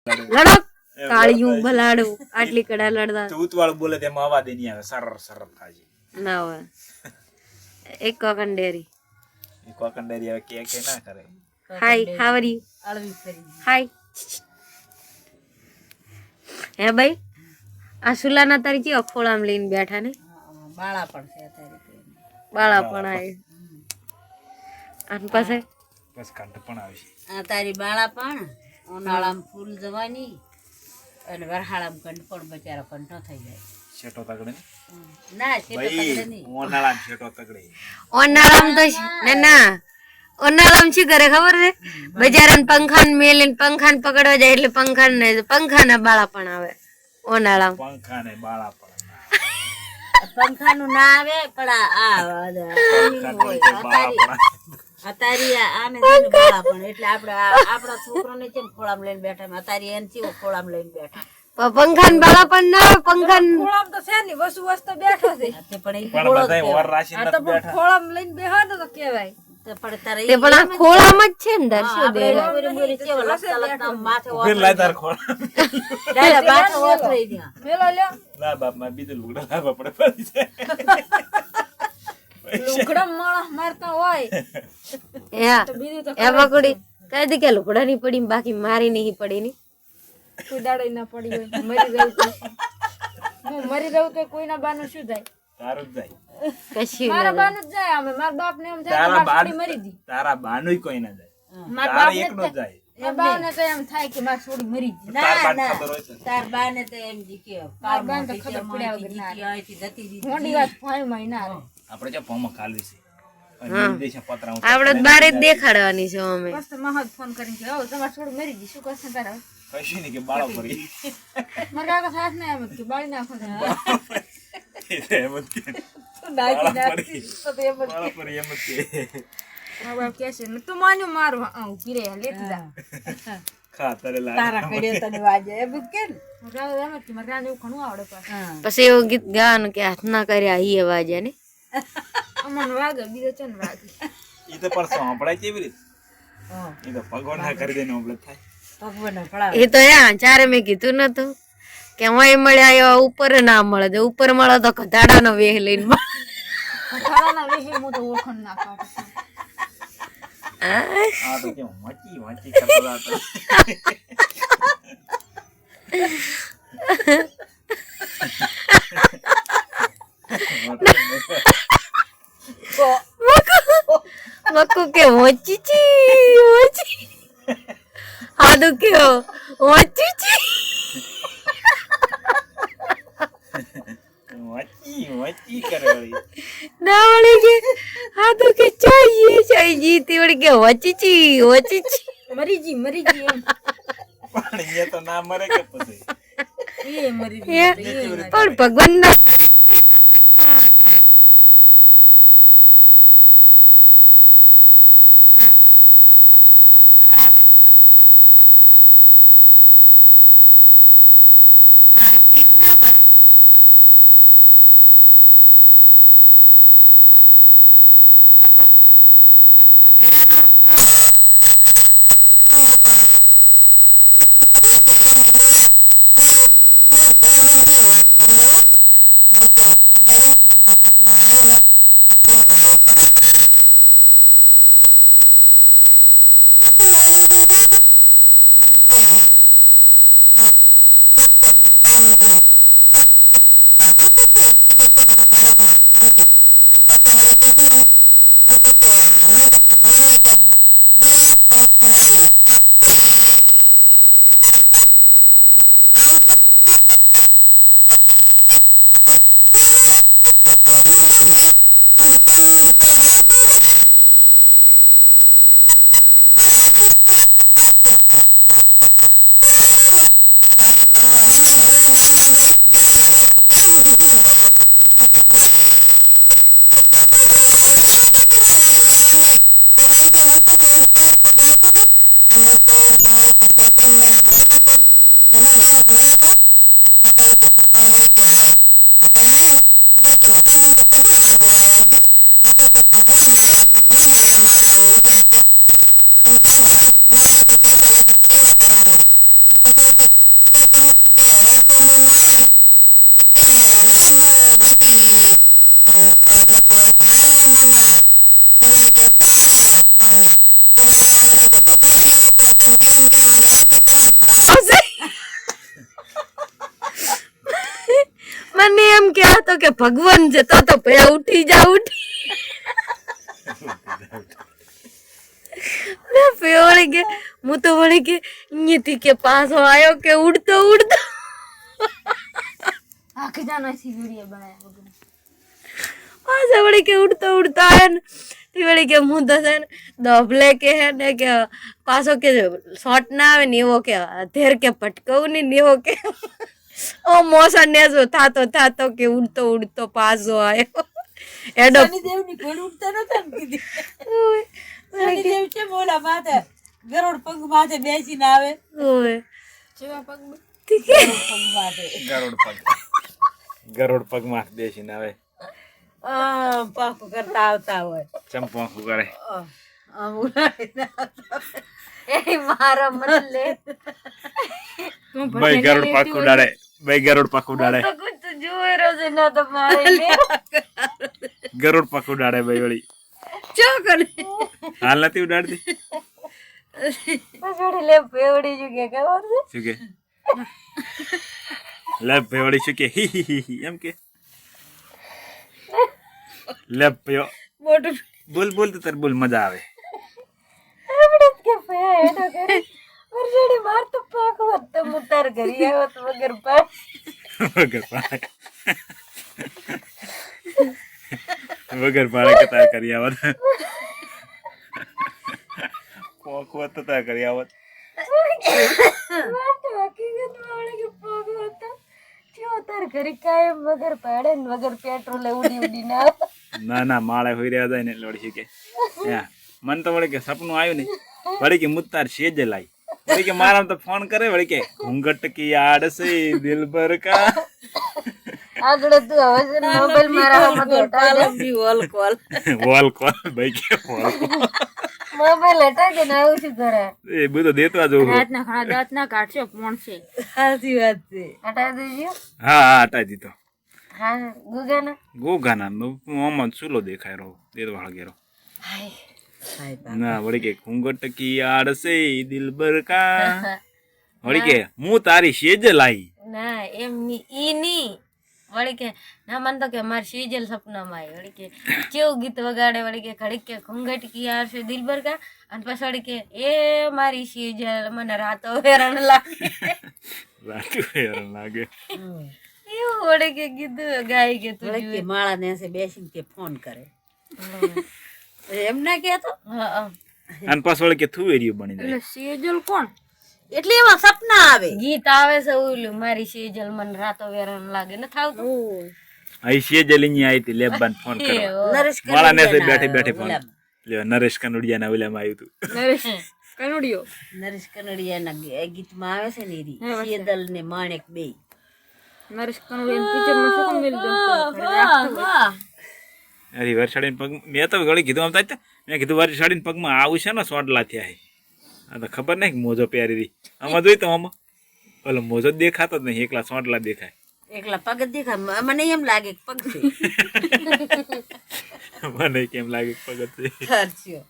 લડો કાળિયું ભલાડું આટલી કડા લડતા તૂત વાળું બોલે તેમાં અવાજ નહીં આવે સરળ સરળ થાય ના હોય એક કોકંડેરી એ કોકંડેરી હવે કે ના કરે હાય હાવ આર યુ અળવી ફરી હાય હે ભાઈ આ સુલાના તારી કેવા ખોળામાં લઈને બેઠા ને બાળા પણ છે અત્યારે બાળા પણ આય અને પાસે બસ કંઠ પણ આવશે આ તારી બાળા પણ ઉનાળામાં ફૂલ જવાની અને વરહાળામાં કંઠ પણ બચારો કંઠો થઈ જાય શેટો તગડે ના છે તો તગડે નહીં ઓનાળામ શેટો તગડે ઓનાળામ તો ના ઓનાળામ શું કરે ખબર છે બજારાને પંખાને મેલીને પંખાને પકડવા જાય એટલે પંખાના બાળા પણ આવે ઓનાળામ પંખા ને બાળા પણ પંખાનું ના આવે પણ અતારી આને બાળા પણ એટલે આપણા છોકરાને કેમ ખોળામાં લઈને બેઠા અતારી એને કેવો ખોળામાં લઈને બેઠા પંખાન બાળા પણ ના પંખાન ખોળામ તો છે ની વસ્તુ બેઠો છે તે પણ એ પણ બધાય ઓર રાશિ આ ન તો બેઠા ખોળામ લઈને બેહવાનો તો કહેવાય તે પણ તારે તે પણ આ ખોળામાં જ છે ને દર્શો દે મોરી કેવો લગતા લગતા માથે ઉભેર લાય તાર ખોળ ડાયરેક્ટ માથે ઓથરાઈ ગયા મેલો લ્યો ના બાપ માં બીજું લુગડા લાવવા પડે પડી છે લુગડા માણસ મારતા હોય યા તો બીજું તો એ પકડી કઈ દી કે લુકડા ની પડી બાકી મારી નહીં પડી ની કોઈ દાડો ના પડી હોય મરી જવું તો હું મરી જવું તો કોઈના બાનું શું થાય તારું જ જાય કશી મારા બાનું જ જાય અમે મારા બાપ ને એમ થાય કે તારા મારી છોડી મરી જી તારા બાનુય કોઈ ના જાય મારા તારે બાપ એકનો જ જાય એ બાને તો એમ થાય કે મારી છોડી મરી જી તાર ના બાન ના ખબર હોય છે તાર બાને તો એમ જી કે મારા બાને તો ખબર પડ્યા વગર ના જતી રહી મોડી વાત ફાઈ મહિના આવે આપણે જો ફોર્મમાં ખાલવી છે અને વિદેશના પતરા આપડે બારે જ દેખાડવાની છે અમે બસ તો મહાદ ફોન કરીને કે ઓ તમારી છોડી મરી જી શું કરશે તારા કશું નહીં કે બાળો પડી મારા કાકા સાથ ને એમ જ કે બાળી નાખો એમ જ કે તો ડાકી બાળા ડાકી પડી. તો એમ જ બાળો પડી એમ જ કે મારા બાપ કહે છે તું માન્યું મારું ઉભી રહે લેતી જા ખા તારે તારા કડ્યો તને વાજે એ બુક કે મારા કાકા એમ જ કે મારા કાકાને એવું ઘણું આવડે પાછું પછી એવું ગીત ગાવાનું કે હાથ ના કર્યા ઈ અવાજ ને અમને વાગે બીજો છે ને વાગે ઈ તો પર સાંભળાય કેવી રીતે ઈ તો ભગવાન ના કરી દેને ઓબલે થાય ભગવાન પડાવે એ તો ચારે મેં કીધું નતું કે હું મળ્યા એવા ઉપર ના મળે જો ઉપર મળે તો કધાડાનો વેહ લઈને મળે. ઘરાના વેહે હું તો ઓળખણ ના કાઢું આ તો કેમ વાંચી વાંચી કરતો હતો મકુ કે ઓચી હાદુ કે ઓચી વાંચી વાંચી કરે વળી ના વળી કે હાદુ કે ચાઈ તી વળી કે ઓચી મરી જી એમ પણ અહીંયા તો ના મરે કે પછી એ મરી પણ ભગવાન ના કે આ તો કે ભગવાન છે તો ભયા ઉઠી જા ઉઠી વળી કે હું તો વળી કે અહીંયાથી કે પાછો આવ્યો કે ઉડતો ઉડતો આખી જાનો એસી વિડિયો બનાવ્યા વગર પાછો વળી કે ઉડતો ઉડતો આવ્યો ને તે વળી કે હું તો છે ને દોભલે કે હે ને કે પાછો કે શોટ ના આવે ને એવો કે ધેર કે ભટકવું ને એવો કે ઓ મોસા ને જો થાતો કે ઉડતો ઉડતો પાછો આવ્યો એડો શનિદેવની ઘોડ ઉડતા નતા ને કીધી શનિદેવ છે બોલા માથે ગરોડ પગ માથે બેસીને આવે ઓય જેવા પગ ગરોડ પગ માથે ગરોડ પગમાં બેસીને આવે પાકું કરતા આવતા હોય ચંપો કરે આમ ઉડાડીને એ મારો મતલે ભાઈ ગરોડ પાક ઉડાડે તો કુછ જોઈ રહ્યો છે ના તો મારે ગરોડ પાક ઉડાડે ભાઈ વળી ચો કરે હાલ નથી ઉડાડતી પછોડી લે પેવડી જો કે ખબર છે શું કે લે ભાઈ વળી શું કે હી હી હી હી એમ કે લે પયો મોટું બોલ તો તાર બોલ મજા આવે આપણે કે પયા એડો કરે વરજડી માર તો પાક હોત તો મુતાર ઘરી આવ્યો તો વગર પાક વગર પાડે કે તાર કરી આવત પોકવત તો તાર કરી આવત માર તો હકીકત વાળે કે પાક હોત જો તાર ઘરી કાયમ વગર પાડે ને વગર પેટ્રોલ ઉડી ના ના માળે હોઈ રહ્યા જાય ને એટલે વળી કે મન તો વળી કે સપનું આવ્યું ને વળી કે મુત્તાર સેજ લાઈ વળી કે મારા તો ફોન કરે વળી કે ઘૂંઘટ કી આડ સે દિલ ભર કા આગળ તું હવે છે મોબાઈલ મારા હાથમાં હટાવી દે વોલ કોલ વોલ કોલ ભાઈ કે વોલ કોલ મોબાઈલ હટાવી દે ને આવું શું કરે એ બધું દેતો જોઉં રાતના ઘણા દાંત ના કાઢશો પણ છે સાચી વાત છે હટાવી દેજો હા હટાઈ દીધો હા ગુગાના ગોગાના મોહમ્મદ સુલો દેખાય રહો દેતો વાળગેરો ના વળી કે ઘૂંઘટ કી આડ સે દિલ ભર કા વળી કે હું તારી સેજ લાઈ ના એમ ઈ ની વળી કે ના મન તો કે મારી સીજલ સપનામાં આવી વળી કે કેવું ગીત વગાડે વળી કે ઘડીક કે ઘૂંઘટ કી આવશે દિલબર કા અને પછી વળી કે એ મારી સીજલ મને રાતો હેરાન લાગે રાતું હેરાન લાગે એવું વળી કે કીધું ગાય કે તું કે માળા ને બેસીને તે ફોન કરે એમ ના કેતો હા અને પાછો વળી કે થુવેરિયું બની જાય એટલે સેજલ કોણ એટલે એવા સપના આવે ગીત આવે છે ઓલું મારી સીજલ મને રાતો હેરાન લાગે ન થાવતું અહીં સેજ લઈને આવી હતી લેબાન ફોન કરવા નરેશ મારા ને બેઠે ફોન લ્યો નરેશ કનુડિયા ના ઓલામાં આવ્યું હતું નરેશ કનુડિયો નરેશ કનડિયાના ગીતમાં આવે છે ને રી સેદલ ને માણેક બે નરેશ કનુડિયા પિક્ચર માં શું મિલ દો અરે વરસાડીને પગ મેં તો ઘણી કીધું આમ થાય મેં કીધું વરસાડીને પગમાં આવું છે ને સોટલા થયા છે આ તો ખબર નહીં મોજો પહેરી રહી આમાં જોઈ તો આમાં ઓલો મોજો દેખાતો જ નહીં એકલા સોટલા દેખાય એકલા પગ જ દેખાય મને એમ લાગે કે પગ છે મને કેમ લાગે પગ જ છે. ખર્ચ્યો